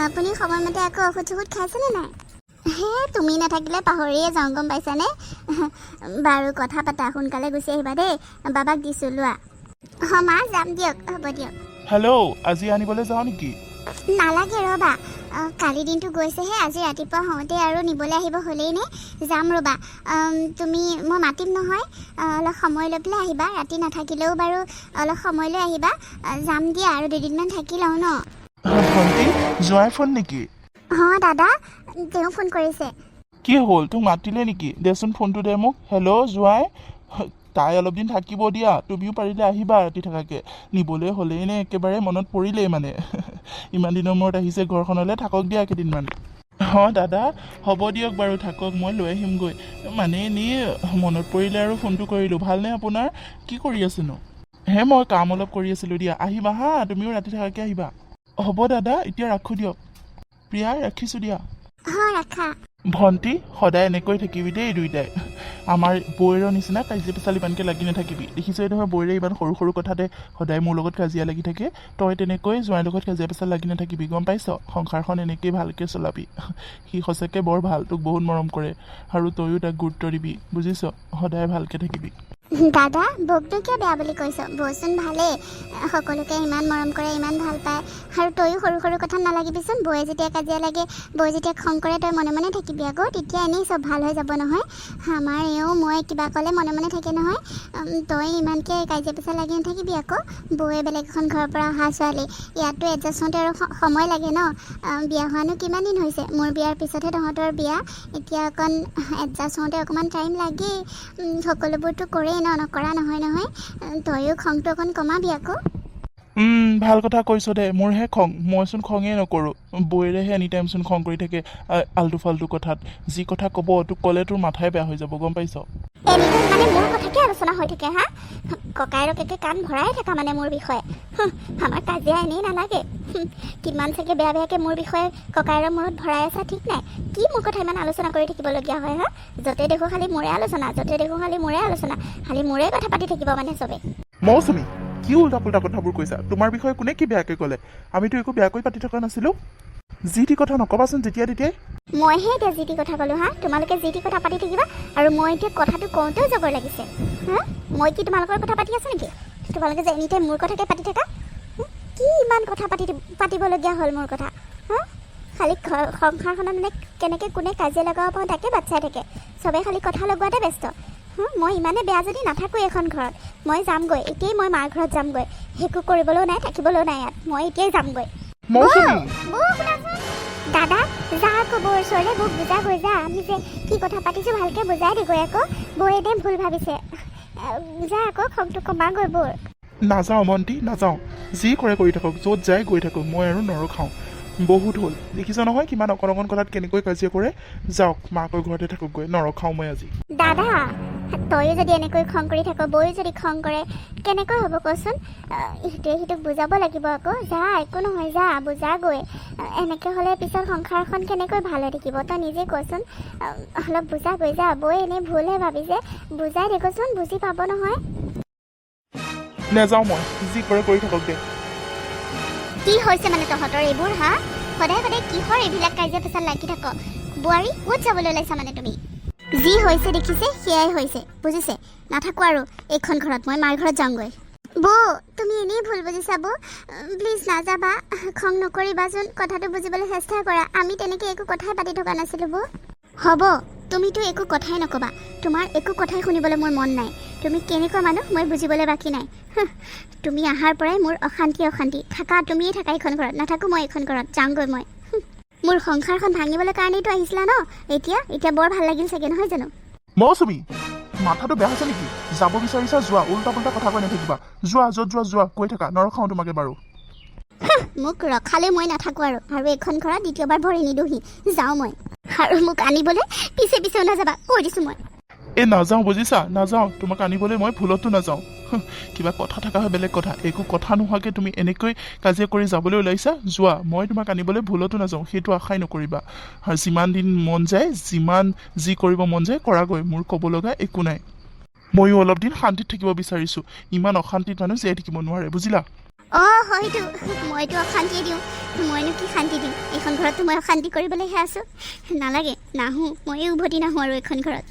আপুনি সময়মতে আকৌ ঔষধ চৌষধ খাইছেনে নাই? তুমি নাথাকিলে পাহৰিয়ে যাওঁ, গম পাইছানে? বাৰু কথা পাতা, সোনকালে গুচি আহিবা দেই। বাবাক দিছোঁ লোৱা। মা যাম দিয়ক, হ'ব দিয়ক। হেল্ল', আজি আনিবলৈ যাওঁ নেকি? নালাগে ৰ'বা কালি দিনটো গৈছেহে আজি ৰাতিপুৱা হওঁতে আৰু নিবলৈ আহিব হ'লেই নে যাম ৰ'বা তুমি মই মাতিম নহয় অলপ সময় লৈ পেলাই আহিবা ৰাতি নাথাকিলেও বাৰু অলপ সময় লৈ আহিবা যাম দিয়া আৰু দুদিনমান থাকি লওঁ ন ভণ্টি জোঁৱাই ফোন নেকি অঁ দাদা তেওঁ ফোন কৰিছে কি হ'ল তোক মাতিলে নেকি দেচোন ফোনটো দে মোক হেল্ল' জোঁৱাই তাই অলপ দিন থাকিব দিয়া তুমিও পাৰিলে আহিবা ৰাতি থকাকৈ নিবলৈ হ'লেই নে একেবাৰে মনত পৰিলেই মানে ইমান দিনৰ মূৰত আহিছে ঘৰখনলৈ থাকক দিয়া কেইদিনমান অঁ দাদা হ'ব দিয়ক বাৰু থাকক মই লৈ আহিমগৈ মানে এনেই মনত পৰিলে আৰু ফোনটো কৰিলোঁ ভালনে আপোনাৰ কি কৰি আছেনো হে মই কাম অলপ কৰি আছিলোঁ দিয়া আহিবা হা তুমিও ৰাতি থকাকৈ আহিবা হ'ব দাদা এতিয়া ৰাখোঁ দিয়ক প্ৰিয়া ৰাখিছোঁ দিয়া অঁ ৰাখা ভণ্টি সদায় এনেকৈ থাকিবি দেই দুইটাই আমাৰ বৌৰৰ নিচিনা কাজিয়া পেচাল ইমানকৈ লাগি নাথাকিবি দেখিছই নহয় বৌৰে ইমান সৰু সৰু কথাতে সদায় মোৰ লগত কাজিয়া লাগি থাকে তই তেনেকৈ জোঁৱাইৰ লগত কাজিয়া পেচাল লাগি নাথাকিবি গম পাইছ সংসাৰখন এনেকৈয়ে ভালকৈ চলাবি সি সঁচাকৈ বৰ ভাল তোক বহুত মৰম কৰে আৰু তয়ো তাক গুৰুত্ব দিবি বুজিছ সদায় ভালকৈ থাকিবি দাদা বৌকটো কিয় বেয়া বুলি কৈছ বৌচোন ভালেই সকলোকে ইমান মৰম কৰে ইমান ভাল পায় আৰু তয়ো সৰু সৰু কথাত নালাগিবিচোন বৌয়ে যেতিয়া কাজিয়া লাগে বৌয়ে যেতিয়া খং কৰে তই মনে মনে থাকিবি আকৌ তেতিয়া এনেই চব ভাল হৈ যাব নহয় আমাৰ এওঁ মই কিবা ক'লে মনে মনে থাকে নহয় তই ইমানকৈ কাজিয়া পেচাল লাগি নাথাকিবি আকৌ বৌয়ে বেলেগ এখন ঘৰৰ পৰা অহা ছোৱালী ইয়াততো এডজাষ্ট হওঁতে আৰু সময় লাগে ন বিয়া হোৱানো কিমান দিন হৈছে মোৰ বিয়াৰ পিছতহে তহঁতৰ বিয়া এতিয়া অকণ এডজাষ্ট হওঁতে অকণমান টাইম লাগেই সকলোবোৰতো কৰেই ন নকৰা নহয় নহয় তয়ো খংটো অকণ কমাবি আকৌ ভাল কথা কৈছ দে মোৰহে খং মইচোন খঙেই নকৰোঁ বৌৰেহে এনি টাইমচোন খং কৰি থাকে আল্টু ফাল্টু কথাত যি কথা ক'ব তোক ক'লে তোৰ মাথাই বেয়া হৈ যাব গম পাইছ এনিটাইম মানে মোৰ কথাকে আলোচনা হৈ থাকে হা ককাইৰক একে কাণ ভৰাই থকা মানে মোৰ বিষয়ে আমাৰ কাজিয়া এনেই নালাগে কিমান চাগে বেয়া বেয়াকৈ মোৰ বিষয়ে ককাইৰৰ মূৰত ভৰাই আছা ঠিক নাই কি মোৰ কথা ইমান আলোচনা কৰি থাকিবলগীয়া হয় হা য'তে দেখোঁ খালি মোৰে আলোচনা য'তে দেখোঁ খালি মোৰে আলোচনা খালি মোৰে কথা পাতি থাকিব মানে চবে মৌচুমী কি উল্টা পুল্টা কথাবোৰ কৈছা তোমাৰ বিষয়ে কোনে কি বেয়াকৈ ক'লে আমিতো একো বেয়াকৈ পাতি থকা নাছিলোঁ যি টি কথা নক'বাচোন যেতিয়া তেতিয়াই মইহে এতিয়া যি টি কথা ক'লোঁ হা তোমালোকে যি টি কথা পাতি থাকিবা আৰু মই এতিয়া কথাটো কওঁতেও জগৰ লাগিছে হা মই কি তোমালোকৰ কথা পাতি আছোঁ নেকি তোমালোকে যে এনিটাইম মোৰ কথাকে পাতি থাকা কি ইমান কথা পাতিবলগীয়া হ'ল মোৰ কথা হা খালি সংসাৰখনত মানে কেনেকৈ কোনে কাজিয়া লগাব পাওঁ তাকে বাচ্ছাই থাকে চবেই খালি কথা লগোৱাতে ব্যস্ত মই ইমানে বেয়া যদি নাথাকোঁ এইখন ঘৰত মই যামগৈ এতিয়াই মই মাৰ ঘৰত যামগৈ একো কৰিবলৈও নাই থাকিবলৈও নাই ইয়াত মই এতিয়াই যামগৈ দাদা যা আকৌ বৌৰ ওচৰলৈ বৌক বুজাগৈ যা আমি যে কি কথা পাতিছোঁ ভালকৈ বুজাই দিগৈ আকৌ বৌয়ে এনে ভুল ভাবিছে যা আকৌ খংটো কমাগৈ বৌৰ নাযাওঁ ভণ্টি নাযাওঁ যি কৰে কৰি থাকক য'ত যায় গৈ থাকক মই আৰু নৰখাওঁ বহুত হ'ল দেখিছ নহয় কিমান অকণ অকণ কথাত কেনেকৈ কাজিয়া কৰে যাওক মাকৰ ঘৰতে থাককগৈ নৰখাওঁ মই আজি দাদা তয়ো যদি এনেকৈ খং কৰি থাক বৌয়ে যদি খং কৰে কেনেকৈ হ'ব কচোন ইটোৱে সিটোক বুজাব লাগিব আকৌ যা একো নহয় যা বুজাগৈ এনেকৈ হ'লে পিছত সংসাৰখন কেনেকৈ ভাল হৈ থাকিব তই নিজে কচোন অলপ বুজাগৈ যা বৌয়ে এনেই ভুলহে ভাবিছে বুজাই দেখোচোন বুজি পাব নহয় নেযাওঁ মই যি কৰে কৰি থাকক দে কি হৈছে মানে তহঁতৰ এইবোৰ হা সদায় সদায় কিহৰ এইবিলাক কাজিয়া পেচাল লাগি থাক বোৱাৰী ক'ত যাবলৈ ওলাইছা মানে তুমি যি হৈছে দেখিছে সেয়াই হৈছে বুজিছে নাথাকোঁ আৰু এইখন ঘৰত মই মাৰ ঘৰত যাওঁগৈ বৌ তুমি এনেই ভুল বুজিছা বৌ প্লিজ নাযাবা খং নকৰিবাচোন কথাটো বুজিবলৈ চেষ্টা কৰা আমি তেনেকৈ একো কথাই পাতি থকা নাছিলোঁ বৌ হ'ব তুমিতো একো কথাই নক'বা তোমাৰ একো কথাই শুনিবলৈ মোৰ মন নাই তুমি কেনেকুৱা মানুহ মই বুজিবলৈ বাকী নাই তুমি অহাৰ পৰাই মোৰ অশান্তি থাকা তুমিয়ে থাকা এইখন ঘৰত নাথাকোঁ মই এইখন ঘৰত যাওঁগৈ মই মোৰ সংসাৰখন ভাঙিবলৈ কাৰণেইতো আহিছিলা ন এতিয়া বৰ ভাল লাগিল চাগে নহয় জানো মৌচুমী মাথাটো বেয়া হৈছে নেকি যাব বিচাৰিছা যোৱা উল্টা পুল্টা কথা কৈ নাথাকিবা যোৱা য'ত যোৱা কৈ থাকা নৰখাওঁ তোমাকে বাৰু মোক ৰখালে মই নাথাকোঁ আৰু এইখন ঘৰত দ্বিতীয়বাৰ ভৰি নিদিওঁহি যাওঁ মই আৰু মোক আনিবলৈ পিছে পিছেও নাযাবা কৈ দিছোঁ মই নাযাওঁ বুজিছা নাযাওঁ তোমাক আনিবলৈ মই ভুলতো নাযাওঁ কিবা কথা থকা হয় বেলেগ কথা একো কথা নোহোৱাকৈ তুমি এনেকৈ কাজিয়া কৰি যাবলৈ ওলাইছা যোৱা মই তোমাক আনিবলৈ ভুলতো নাযাওঁ সেইটো আশাই নকৰিবা আৰু যিমান দিন মন যায় যিমান যি কৰিব মন যায় কৰাগৈ মোৰ ক'ব লগা একো নাই ময়ো অলপ দিন শান্তিত থাকিব বিচাৰিছোঁ ইমান অশান্তিত মানুহ জীয়াই থাকিব নোৱাৰে বুজিলা হয়তো মইতো অশান্তিয়ে দিওঁ মইনো কি শান্তি দিম এইখন ঘৰততো মই অশান্তি কৰিবলৈহে আছোঁ নালাগে নাহোঁ ময়ো উভতি নাহোঁ আৰু এইখন ঘৰত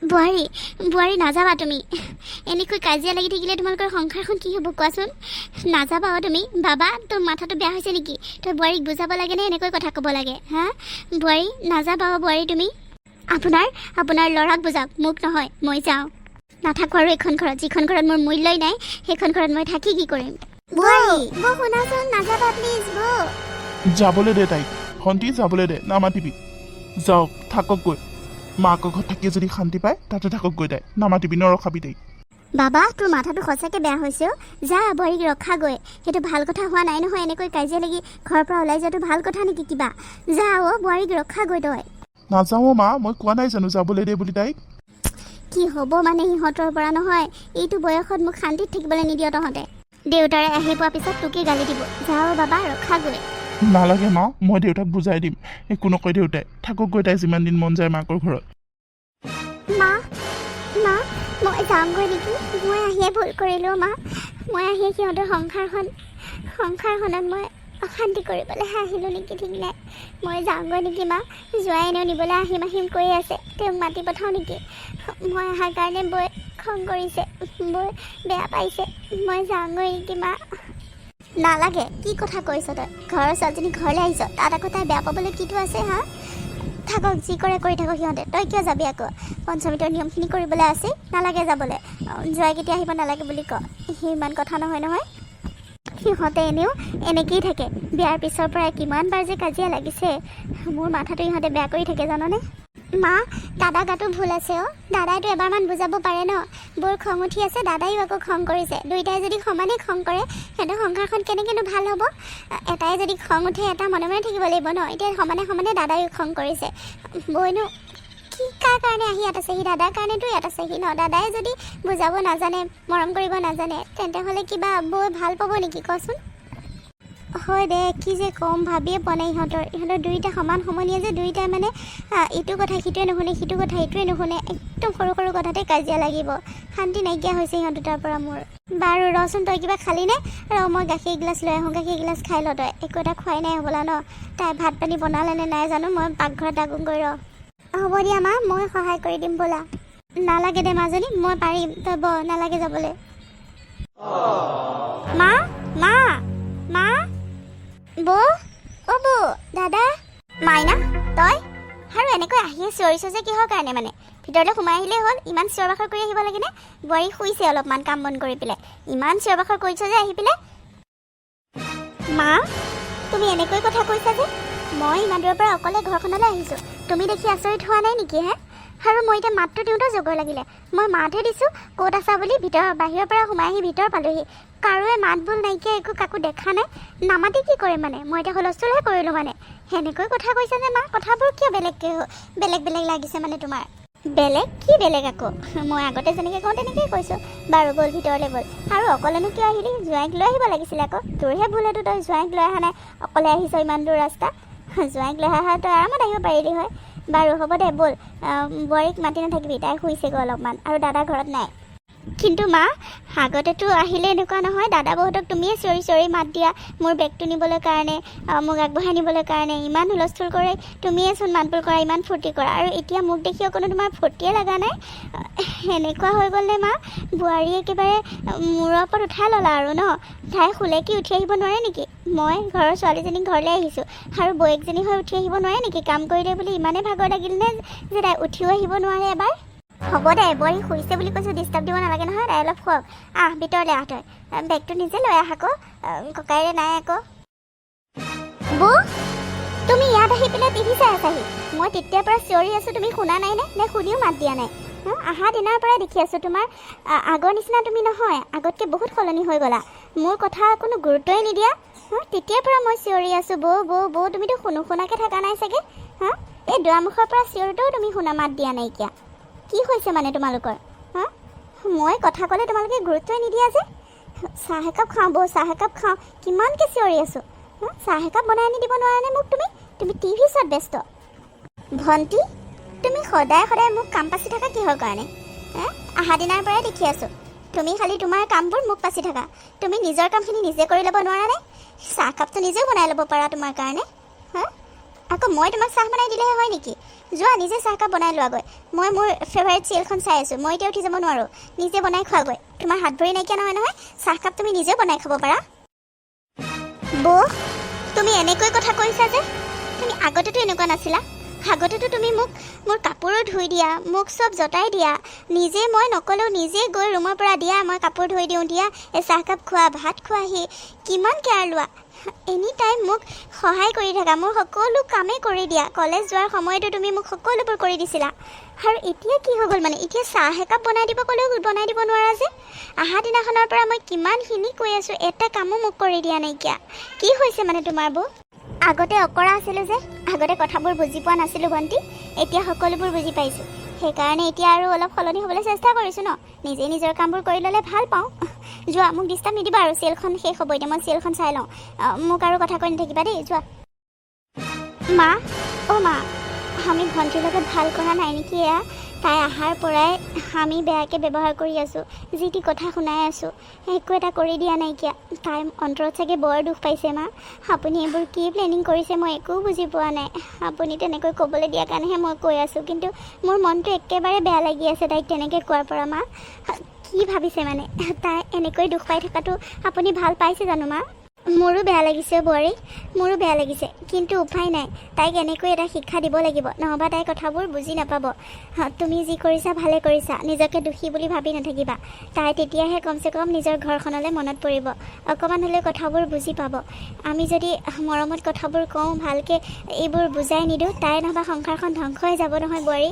বোৱাৰী বোৱাৰী নাযাবা তুমি এনেকৈ কাজিয়া লাগি থাকিলে তোমালোকৰ সংসাৰখন কি হ'ব কোৱাচোন নাযাবা তুমি বাবা তোৰ মাথাটো বেয়া হৈছে নেকি তই বোৱাৰীক বুজাব লাগে নে এনেকৈ কথা ক'ব লাগে হা বোৱাৰী নাযাবা বোৱাৰী তুমি আপোনাৰ ল'ৰাক বুজাওক মোক নহয় মই যাওঁ নাথাকো আৰু এইখন ঘৰত যিখন ঘৰত মোৰ মূল্যই নাই সেইখন ঘৰত মই থাকি কি কৰিম বোৱাৰী বৌ শুনাচোন নাযাবা প্লিজ বৌ যাবলৈ দে তাইক ভণ্টি যাবলৈ দে নামাতিবি যাওক থাককগৈ মাকৰ ঘৰত থাকি যদি শান্তি পায় তাতে থাককগৈ তাই নামাতিবি নৰখাবি তাইক বাবা তোৰ মাথাটো সঁচাকৈ বেয়া হৈছে যা বোৱাৰীক ৰখাগৈ সেইটো ভাল কথা হোৱা নাই নহয় এনেকৈ কাজিয়া লাগি ঘৰৰ পৰা ওলাই যোৱাটো ভাল কথা নেকি কিবা যা বোৱাৰীক ৰখাগৈ তই নাযাওঁ মা মই কোৱা নাই জানো যাবলৈ দে বুলি তাইক কি হ'ব মানে সিহঁতৰ পৰা নহয় এইটো বয়সত মোক শান্তিত থাকিবলৈ নিদিয় তহঁতে দেউতাৰে আহি পোৱাৰ পিছত তোকে গালি দিব যাওঁ বাবা ৰখাগৈ নালাগে মা মই দেউতাক বুজাই দিম একো নকয় দেউতাই থাককগৈ তাই যিমান দিন মন যায় মাকৰ ঘৰত মা মই যামগৈ নেকি মই আহিয়ে ভুল কৰিলোঁ মা মই আহিয়ে সিহঁতৰ সংসাৰখনত মই অশান্তি কৰিবলৈহে আহিলোঁ নেকি ঠিক নাই মই যাওঁগৈ নেকি মা যোৱাই এনেও নিবলৈ আহিম কৈ আছে তেওঁক মাতি পঠাওঁ নেকি মই অহাৰ কাৰণে বৈ খং কৰিছে বৈ বেয়া পাইছে মই যাওঁগৈ নেকি মা নালাগে কি কথা কৈছ তই ঘৰৰ ছোৱালীজনী ঘৰলৈ আহিছ তাত আকৌ তাই বেয়া পাবলৈ কিটো আছে হা থাকক যি কৰে কৰি থাকক সিহঁতে তই কিয় যাবি আকৌ পঞ্চমীতৰ নিয়মখিনি কৰিবলৈ আছে নালাগে যাবলৈ জোৱাই কেতিয়া আহিব নালাগে বুলি ক সেই ইমান কথা নহয় সিহঁতে এনেও এনেকেই থাকে বিয়াৰ পিছৰ পৰাই কিমানবাৰ যে কাজিয়া লাগিছে মোৰ মাথাটো ইহঁতে বেয়া কৰি থাকে জাননে মা দাদা গাতো ভুল আছে দাদাইতো এবাৰমান বুজাব পাৰে ন বৰ খং উঠি আছে দাদাইও আকৌ খং কৰিছে দুইটাই যদি সমানে খং কৰে সিহঁতৰ সংসাৰখন কেনেকৈনো ভাল হ'ব এটাই যদি খং উঠে এটা মনে মনে থাকিব লাগিব ন এতিয়া সমানে দাদাইও খং কৰিছে বৈনো কি কাৰ কাৰণে আহি ইয়াত আছেহি দাদাৰ কাৰণেতো ইয়াত আছেহি ন দাদাই যদি বুজাব নাজানে মৰম কৰিব নাজানে তেন্তে হ'লে কিবা বৈ ভাল পাব নেকি কচোন হয় দে কি যে কম ভাবিয়ে পোৱা নাই ইহঁতৰ দুইটা সমান সমনীয়া যে দুইটাই মানে ইটো কথা সিটোৱে নুশুনে সিটো কথা ইটোৱে নুশুনে একদম সৰু কথাতে কাজিয়া লাগিব শান্তি নাইকিয়া হৈছে সিহঁত দুটাৰ পৰা মোৰ বাৰু ৰচোন তই কিবা খালি নে মই গাখীৰ এগিলাচ লৈ আহোঁ গাখীৰ এগিলাচ খাই ল তই একো এটা খোৱাই নাই হ'বলা ন তাই ভাত পানী বনালে নে নাই জানো মই পাকঘৰত ডাঙগৈ হ'ব দিয়া মা মই সহায় কৰি দিম ব'লা নালাগে দে মাজনী মই পাৰিম তই নালাগে যাবলৈ মা বৌ দাদা মাইনা তই আৰু এনেকৈ আহিয়ে চিঞৰিছ যে কিহৰ কাৰণে মানে ভিতৰলৈ সোমাই আহিলেই হ'ল ইমান চিঞৰ বাখৰ কৰি আহিব লাগেনে বোৱাৰী শুইছে অলপমান কাম বন কৰি পেলাই ইমান চিঞৰ বাখৰ কৰিছ যে আহি পেলাই মা তুমি এনেকৈ কথা কৈছা যে মই ইমান দূৰৰ পৰা অকলে ঘৰখনলৈ আহিছোঁ তুমি দেখি আচৰিত হোৱা নাই নেকি হে আৰু মই এতিয়া মাতটো দিওঁতে জগৰ লাগিলে মই মাতহে দিছোঁ ক'ত আছা বুলি বাহিৰৰ পৰা সোমাই আহি ভিতৰ পালোহি কাৰোৱে মাত বোল নাইকিয়া একো কাকো দেখা নাই নামাতি কি কৰিম মানে মই এতিয়া হুলস্থুলহে কৰিলোঁ মানে সেনেকৈ কথা কৈছা যে মা কথাবোৰ কিয় বেলেগ লাগিছে মানে তোমাৰ বেলেগ আকৌ মই আগতে যেনেকৈ কওঁ তেনেকৈ কৈছোঁ বাৰু ব'ল ভিতৰলৈ ব'ল আৰু অকলেনো কিয় আহিলি জোৱাইক লৈ আহিব লাগিছিলে আকৌ তোৰহে ভুল সেইটো তই জোৱাইক লৈ অহা নাই অকলে আহিছ ইমান দূৰ ৰাস্তা জোৱাইক লৈ অহা তই আৰামত আহিব পাৰিলি হয় বাৰু হ'ব দে ব'ল বোৱাৰীক মাতি নাথাকিবি তাই শুইছেগৈ অলপমান আৰু দাদা ঘৰত নাই কিন্তু মা আগতেতো আহিলে এনেকুৱা নহয় দাদা বহুতক তুমিয়ে চিঞৰি মাত দিয়া মোৰ বেগটো নিবলৈ কাৰণে মোক আগবঢ়াই নিবলৈ কাৰণে ইমান হুলস্থুল কৰে তুমিয়েচোন মাতবোৰ কৰা ইমান ফূৰ্তি কৰা আৰু এতিয়া মোক দেখি অকণো তোমাৰ ফূৰ্তিয়ে লগা নাই এনেকুৱা হৈ গ'ল নে মা বোৱাৰী একেবাৰে মূৰৰ ওপৰত উঠাই ল'লা আৰু ন তাই শুলে কি উঠি আহিব নোৱাৰে নেকি মই ঘৰৰ ছোৱালীজনী ঘৰলৈ আহিছোঁ আৰু বৌয়েকজনী হৈ উঠি আহিব নোৱাৰে নেকি কাম কৰিলে বুলি ইমানেই ভাগৰ লাগিল নে যে তাই উঠিও আহিব নোৱাৰে এবাৰ হ'ব দে বোৱাৰী শুইছে বুলি কৈছোঁ ডিষ্টাৰ্ব দিব নালাগে নহয় তাই অলপ শুৱক ভিতৰলৈ আহ তই বেগটো নিজে লৈ আহ আকৌ ককাইৰে নাই আকৌ বৌ তুমি ইয়াত আহি পেলাই টিভি চাই আছাহি মই তেতিয়াৰ পৰা চিঞৰি আছোঁ তুমি শুনা নাই নে শুনিও মাত দিয়া নাই অহা দিনাৰ পৰাই দেখি আছোঁ তোমাৰ আগৰ নিচিনা তুমি নহয় আগতকৈ বহুত সলনি হৈ গ'লা মোৰ কথা কোনো গুৰুত্বই নিদিয়া তেতিয়াৰ পৰা মই চিঞৰি আছোঁ বৌ তুমিতো শুনাকৈ থকা নাই চাগে এই দুৱাৰমুখৰ পৰা চিঞৰোতেও তুমি শুনা মাত দিয়া নাইকিয়া কি হৈছে মানে তোমালোকৰ মই কথা ক'লে তোমালোকে গুৰুত্বই নিদিয়া যে চাহ একাপ খাওঁ বৌ চাহ একাপ খাওঁ কিমানকৈ চিঞৰি আছোঁ চাহ একাপ বনাই আনি দিব নোৱাৰানে মোক তুমি টিভি চোৱাত ব্যস্ত ভণ্টি তুমি সদায় মোক কাম পাচি থাকা কিহৰ কাৰণে অহা দিনাৰ পৰাই দেখি আছোঁ তুমি খালি তোমাৰ কামবোৰ মোক পাচি থাকা তুমি নিজৰ কামখিনি নিজে কৰি ল'ব নোৱাৰানে চাহকাপটো নিজেও বনাই ল'ব পাৰা তোমাৰ কাৰণে আকৌ মই তোমাক চাহ বনাই দিলেহে হয় নেকি যোৱা নিজে চাহকাপ বনাই লোৱাগৈ। মই মোৰ ফেভাৰিট চিৰিয়েলখন চাই আছোঁ, মই এতিয়া উঠি যাব নোৱাৰোঁ। নিজে বনাই খোৱাগৈ। তোমাৰ হাত ভৰি নাইকিয়া নহয় চাহকাপ তুমি নিজেও বনাই খাব পাৰা। বৌ, তুমি এনেকৈ কথা কৈছা যে? তুমি আগতেতো এনেকুৱা নাছিলা। আগতেতো তুমি মোক মোৰ কাপোৰো ধুই দিয়া, মোক চব জতাই দিয়া, নিজে মই নকলেও নিজে গৈ ৰুমৰ পৰা দিয়া, মই কাপোৰ ধুই দিওঁ, দিয়া এই চাহকাপ খোৱা, ভাত খোৱাহি, কিমান কেয়াৰ লোৱা। এনি টাইম মোক সহায় কৰি থাকা, মোৰ সকলো কামেই কৰি দিয়া। কলেজ যোৱাৰ সময়তো তুমি মোক সকলোবোৰ কৰি দিছিলা। আৰু এতিয়া কি হৈ গ'ল মানে? এতিয়া চাহ একাপ বনাই দিব ক'লেও বনাই দিব নোৱাৰা যে? অহা দিনাখনৰ পৰা মই কিমানখিনি কৈ আছোঁ, এটা কামো মোক কৰি দিয়া নাইকিয়া। কি হৈছে মানে তোমাৰ বৌ? আগতে অকৰা আছিলোঁ যে, আগতে কথাবোৰ বুজি পোৱা নাছিলোঁ ভণ্টি, এতিয়া সকলোবোৰ বুজি পাইছোঁ। সেইকাৰণে এতিয়া আৰু অলপ সলনি হ'বলৈ চেষ্টা কৰিছোঁ ন। নিজে নিজৰ কামবোৰ কৰি ল'লে ভাল পাওঁ। যোৱা, মোক ডিষ্টাৰ্ব নিদিবা আৰু। চিৰিয়েলখন শেষ হ'ব এতিয়া, মই চিৰিয়েলখন চাই লওঁ। মোক আৰু কথা কৈ নাথাকিবা দেই, যোৱা। মা, অ' মা, আমি ভণ্টিৰ লগত ভাল কৰা নাই নেকি এয়া? তাই অহাৰ পৰাই আমি বেয়াকৈ ব্যৱহাৰ কৰি আছোঁ, যি টি কথা শুনাই আছোঁ, একো এটা কৰি দিয়া নাইকিয়া। তাই অন্তৰত চাগে বৰ দুখ পাইছে মা। আপুনি এইবোৰ কি প্লেনিং কৰিছে মই একো বুজি পোৱা নাই। আপুনি তেনেকৈ ক'বলৈ দিয়াৰ কাৰণেহে মই কৈ আছোঁ, কিন্তু মোৰ মনটো একেবাৰে বেয়া লাগি আছে তাইক তেনেকৈ কোৱাৰ পৰা মা। কি ভাবিছে মানে? তাই এনেকৈ দুখ পাই থকাটো আপুনি ভাল পাইছে জানো মা? মোৰো বেয়া লাগিছে বোৱাৰী, মোৰো বেয়া লাগিছে, কিন্তু উপায় নাই। তাইক এনেকৈ এটা শিক্ষা দিব লাগিব, নহ'বা তাই কথাবোৰ বুজি নাপাব। তুমি যি কৰিছা ভালে কৰিছা, নিজকে দোষী বুলি ভাবি নাথাকিবা। তাই তেতিয়াহে কমচে কম নিজৰ ঘৰখনলৈ মনত পৰিব, অকণমান হ'লেও কথাবোৰ বুজি পাব। আমি যদি মৰমত কথাবোৰ কওঁ, ভালকৈ এইবোৰ বুজাই নিদিওঁ, তাই নহ'বা সংসাৰখন ধ্বংস হৈ যাব নহয় বোৱাৰী।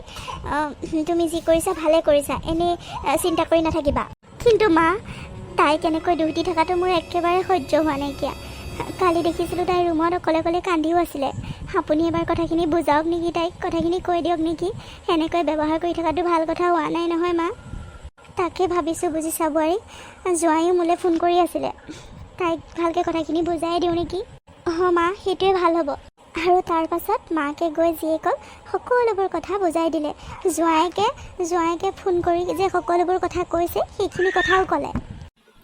তুমি যি কৰিছা ভালে কৰিছা, এনেই চিন্তা কৰি নাথাকিবা। কিন্তু মা, তাই কেনেকৈ দুখ দি থকাটো মোৰ একেবাৰে সহ্য হোৱা নাইকিয়া। কালি দেখিছিলোঁ তাই ৰুমত অকলে অকলে কান্দিও আছিলে। আপুনি এবাৰ কথাখিনি বুজাওক নেকি, তাইক কথাখিনি কৈ দিয়ক নেকি। সেনেকৈ ব্যৱহাৰ কৰি থকাটো ভাল কথা হোৱা নাই নহয় মা। তাকে ভাবিছোঁ, বুজিছা বোৱাৰী। জোঁৱাইও মোলৈ ফোন কৰি আছিলে, তাইক ভালকৈ কথাখিনি বুজাই দিওঁ নেকি। অঁ মা, সেইটোৱে ভাল হ'ব। আৰু তাৰ পাছত মাকে গৈ জীয়েকক সকলোবোৰ কথা বুজাই দিলে। জোঁৱাইকে ফোন কৰি যে সকলোবোৰ কথা কৈছে, সেইখিনি কথাও ক'লে।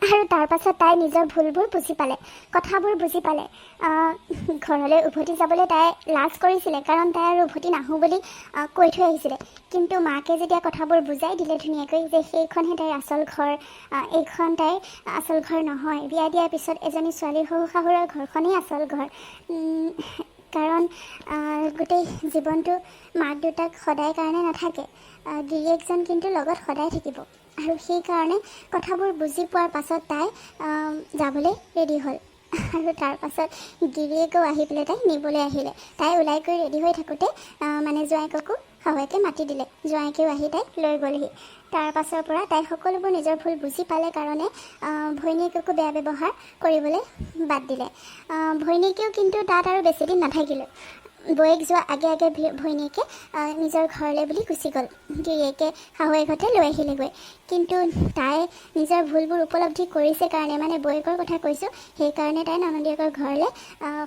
আৰু তাৰ পাছত তাই নিজৰ ভুলবোৰ বুজি পালে, কথাবোৰ বুজি পালে। ঘৰলৈ উভতি যাবলৈ তাই লাজ কৰিছিলে, কাৰণ তাই আৰু উভতি নাহোঁ বুলি কৈ থৈ আহিছিলে। কিন্তু মাকে যেতিয়া কথাবোৰ বুজাই দিলে ধুনীয়াকৈ, যে সেইখনহে তাইৰ আচল ঘৰ, এইখন তাইৰ আচল ঘৰ নহয়, বিয়া দিয়াৰ পিছত এজনী ছোৱালীৰ শহু শাহুৰৰ ঘৰখনেই আচল ঘৰ। কাৰণ গোটেই জীৱনটো মাক দেউতাক সদায় কাৰণে নাথাকে, গিৰিয়েকজন কিন্তু লগত সদায় থাকিব। আৰু সেইকাৰণে কথাবোৰ বুজি পোৱাৰ পাছত তাই যাবলৈ ৰেডি হ'ল। আৰু তাৰ পাছত গিৰিয়েকেও আহি পেলাই তাইক নিবলৈ আহিলে। তাই ওলাই কৰি ৰেডি হৈ থাকোঁতে মানে জোঁৱাইককো শাহুৱেকে মাতি দিলে। জোঁৱাইকেও আহি তাইক লৈ গ'লহি। তাৰ পাছৰ পৰা তাই সকলোবোৰ নিজৰ ভুল বুজি পালে কাৰণে ভৈনীয়েককো বেয়া ব্যৱহাৰ কৰিবলৈ বাদ দিলে। ভৈনীয়েকেও কিন্তু তাত আৰু বেছিদিন নাথাকিলে। বৌয়েক যোৱা আগে আগে ভৈনীয়েকে নিজৰ ঘৰলৈ বুলি গুচি গ'ল। গিৰিয়েকে শাহুৱেকহঁতে লৈ আহিলেগৈ। কিন্তু তাই নিজৰ ভুলবোৰ উপলব্ধি কৰিছে কাৰণে, মানে বৌয়েকৰ কথা কৈছোঁ, সেইকাৰণে তাই ননদীয়েকৰ ঘৰলৈ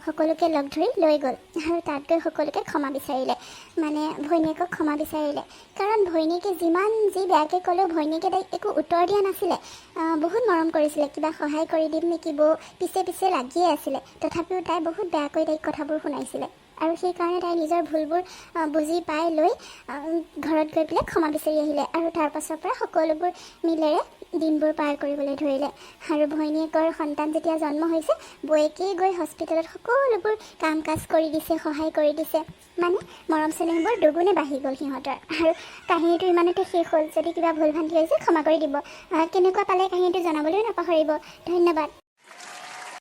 সকলোকে লগ ধৰি লৈ গ'ল। আৰু তাত গৈ সকলোকে ক্ষমা বিচাৰিলে, মানে ভৈনীয়েকক ক্ষমা বিচাৰিলে। কাৰণ ভৈনীয়েকে যিমান যি বেয়াকৈ ক'লেও ভৈনীয়েকে তাইক একো উত্তৰ দিয়া নাছিলে। বহুত মৰম কৰিছিলে, কিবা সহায় কৰি দিম নেকি বৌ, পিছে পিছে লাগিয়ে আছিলে। তথাপিও তাই বহুত বেয়াকৈ তাইক কথাবোৰ শুনাইছিলে। আৰু সেইকাৰণে তাই নিজৰ ভুলবোৰ বুজি পাই লৈ ঘৰত গৈ পেলাই ক্ষমা বিচাৰি আহিলে। আৰু তাৰ পাছৰ পৰা সকলোবোৰ মিলেৰে দিনবোৰ পাৰ কৰিবলৈ ধৰিলে। আৰু ভৈনীয়েকৰ সন্তান যেতিয়া জন্ম হৈছে, বৌয়েকেই গৈ হস্পিটেলত সকলোবোৰ কাম কাজ কৰি দিছে, সহায় কৰি দিছে। মানে মৰম চেনেহবোৰ দুগুণে বাঢ়ি গ'ল সিহঁতৰ। আৰু কাহিনীটো ইমানতে শেষ হ'ল। যদি কিবা ভুল ভ্ৰান্তি হৈছে ক্ষমা কৰি দিব। কেনেকুৱা পালে কাহিনীটো জনাবলৈও নাপাহৰিব। ধন্যবাদ।